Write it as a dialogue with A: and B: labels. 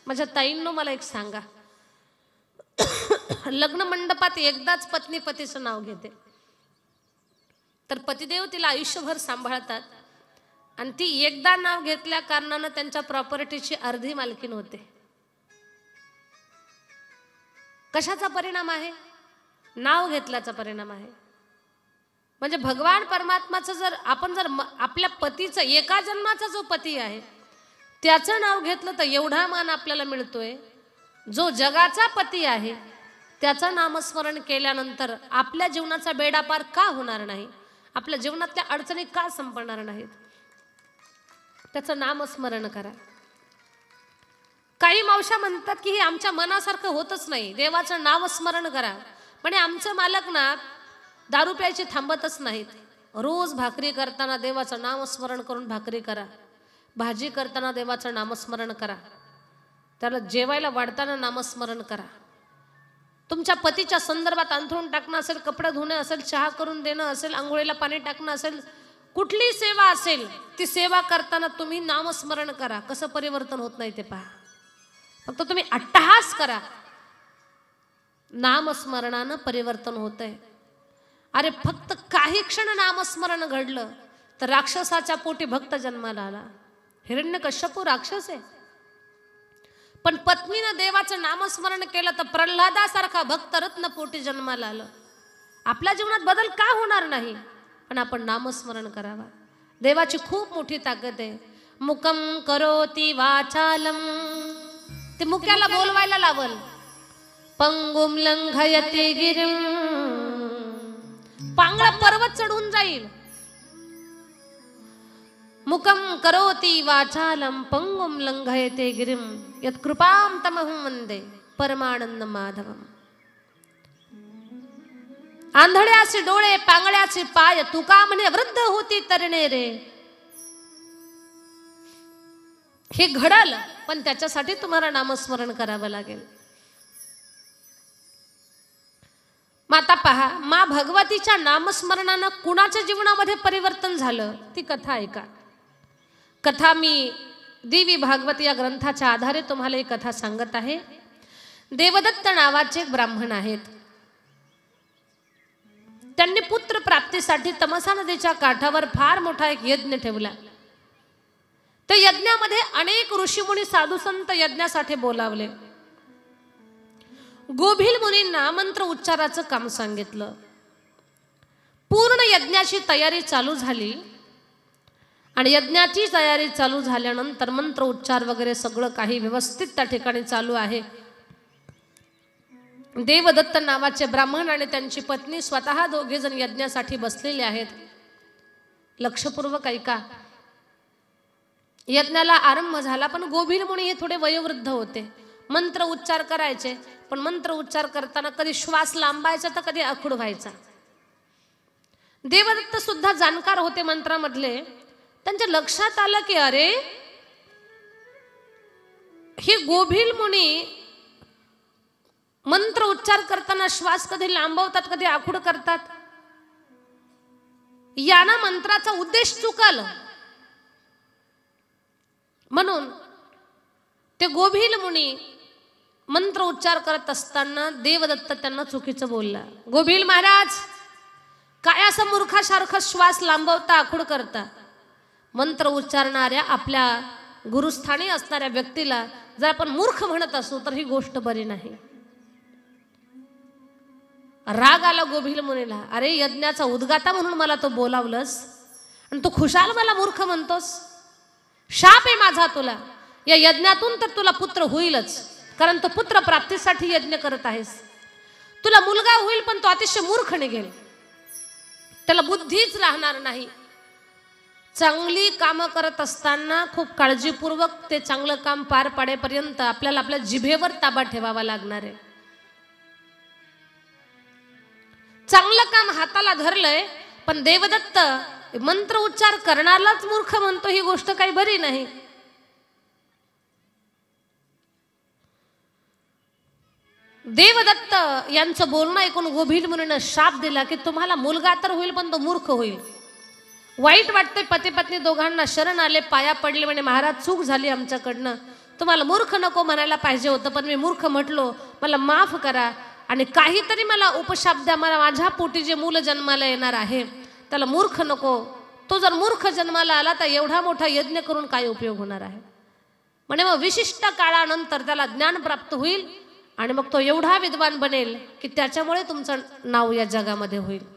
A: माझ्या ताईंनो मला एक सांगा, लग्न मंडपात एकदाच पत्नी पतीचं नाव घेते, तर पतिदेव तिला आयुष्यभर सांभाळतात आणि ती एकदा नाव घेतल्या कारणानं त्यांच्या प्रॉपर्टीची अर्धी मालकीण होते. कशाचा परिणाम आहे? नाव घेतल्याचा परिणाम आहे. म्हणजे भगवान परमात्माचं जर आपण जर आपल्या पतीचं एका जन्माचा जो पती आहे त्याचं नाव घेतलं तर एवढा मान आपल्याला मिळतोय. जो जगाचा पती आहे त्याचं नामस्मरण केल्यानंतर आपल्या जीवनाचा बेडा पार का होणार नाही, आपल्या जीवनातल्या अडचणी का संपणार नाहीत? त्याचं नामस्मरण करा. काही मावशा म्हणतात की हे आमच्या मनासारखं होतच नाही, देवाचं नामस्मरण करा. पण आमचं मालक ना दारू प्यायची थांबतच नाहीत. रोज भाकरी करताना देवाचं नामस्मरण करून भाकरी करा, भाजी करताना देवाचं नामस्मरण करा, त्याला जेवायला वाढताना नामस्मरण करा. तुमच्या पतीच्या संदर्भात अंथरूण टाकणं असेल, कपडे धुणं असेल, चहा करून देणं असेल, आंघोळीला पाणी टाकणं असेल, कुठली सेवा असेल ती सेवा करताना तुम्ही नामस्मरण करा. कसं परिवर्तन होत नाही ते पहा. फक्त तुम्ही अट्टहास करा, नामस्मरणानं परिवर्तन होतंय. अरे फक्त काही क्षण नामस्मरण घडलं तर राक्षसाच्या पोटी भक्त जन्माला आला. हिरण्यकश्यपू राक्षस आहे, पण पत्नीनं देवाचं नामस्मरण केलं तर प्रल्हादासारखा भक्त रत्न पोटी जन्माला आलं. आपल्या जीवनात बदल का होणार नाही? पण आपण नामस्मरण करावा. देवाची खूप मोठी ताकद आहे. मुकम करोति वाचालम, ते मुक्याला बोलवायला लावल. पंगुम लंघयते गिरिम, पांगळा पर्वत चढून जाईल. मुकम करोति वाचालम पंगुम लंघयते गिरिम यत् कृपाम तमहं वंदे परमानंद माधवम. आंधळ्याचे डोळे, पांगळ्याचे पाय, तुका म्हणे वृद्ध होती तरणे रे. हे घडल, पण त्याच्यासाठी तुम्हाला नामस्मरण करावं लागेल. माता पहा, मा भगवतीच्या नामस्मरणानं कुणाच्या जीवनामध्ये परिवर्तन झालं ती कथा ऐका. कथा मी देवी भागवत या ग्रंथाच्या आधारे तुम्हाला ही कथा सांगत आहे. देवदत्त नावाचे ब्राह्मण आहेत. त्यांनी पुत्र प्राप्तीसाठी तमसा नदीच्या काठावर फार मोठा एक यज्ञ ठेवला. त्या यज्ञामध्ये अनेक ऋषीमुनी साधू संत यज्ञासाठी बोलावले. गोभील मुनींना मंत्र उच्चाराचं काम सांगितलं. पूर्ण यज्ञाची तयारी चालू झाली आणि यज्ञाची तयारी चालू झाल्यानंतर मंत्र उच्चार वगैरे सगळं काही व्यवस्थित त्या ठिकाणी चालू आहे. देवदत्त नावाचे ब्राह्मण आणि त्यांची पत्नी स्वतः दोघे जण यज्ञासाठी बसलेले आहेत. लक्षपूर्वक ऐका. यज्ञाला आरंभ झाला, पण गोभील मुनी हे थोडे वयोवृद्ध होते. मंत्र उच्चार करायचे, पण मंत्र उच्चार करताना कधी श्वास लांबायचा तर कधी आखूड व्हायचा. देवदत्त सुद्धा जाणकार होते मंत्रामधले. त्यांच्या लक्षात आलं की अरे हे गोभील मुनी मंत्र उच्चार करताना श्वास कधी लांबवतात, कधी आखूड करतात. याना मंत्राचा उद्देश चुकल. म्हणून ते गोभील मुनी मंत्र उच्चार करत असताना देवदत्त त्यांना चुकीचं बोलला. गोभील महाराज, काय असं मूर्खासारखं श्वास लांबवता, आखूड करता? मंत्र उच्चारणाऱ्या आपल्या गुरुस्थानी असणाऱ्या व्यक्तीला जर आपण मूर्ख म्हणत असू तर ही गोष्ट बरी नाही. राग आला गोभील मुनीला. अरे यज्ञाचा उद्गाता म्हणून मला तो बोलावलंस आणि तू खुशाल मला मूर्ख म्हणतोस. शाप आहे माझा तुला. या यज्ञातून तर तुला पुत्र होईलच, कारण तो पुत्र प्राप्तीसाठी यज्ञ करत आहेस. तुला मुलगा होईल, पण तो अतिशय मूर्ख निघेल, त्याला बुद्धीच राहणार नाही. चांगली कामं करत असताना खूप काळजीपूर्वक ते चांगलं काम पार पाडेपर्यंत आपल्याला आपल्या जिभेवर ताबा ठेवावा लागणार आहे. चांगलं काम हाताला धरलंय, पण देवदत्त मंत्र उच्चार करणारलाच मूर्ख म्हणतो, ही गोष्ट काही बरी नाही. देवदत्त यांचं बोलणं ऐकून गोभील मुनीनं शाप दिला की तुम्हाला मुलगा तर होईल, पण तो मूर्ख होईल. वाईट वाटते. पती पत्नी दोघांना शरण आले, पाया पडले, म्हणे महाराज चूक झाली आमच्याकडनं, तुम्हाला मूर्ख नको म्हणायला पाहिजे होतं, पण मी मूर्ख म्हटलो, मला माफ करा आणि काहीतरी मला उपशाप द्या, मला माझ्या पोटी जे मूल जन्माला येणार आहे त्याला मूर्ख नको. तो जर मूर्ख जन्माला आला तर एवढा मोठा यज्ञ करून काय उपयोग होणार आहे. म्हणजे मग विशिष्ट काळानंतर त्याला ज्ञान प्राप्त होईल आणि मग तो एवढा विद्वान बनेल की त्याच्यामुळे तुमचं नाव या जगामध्ये होईल.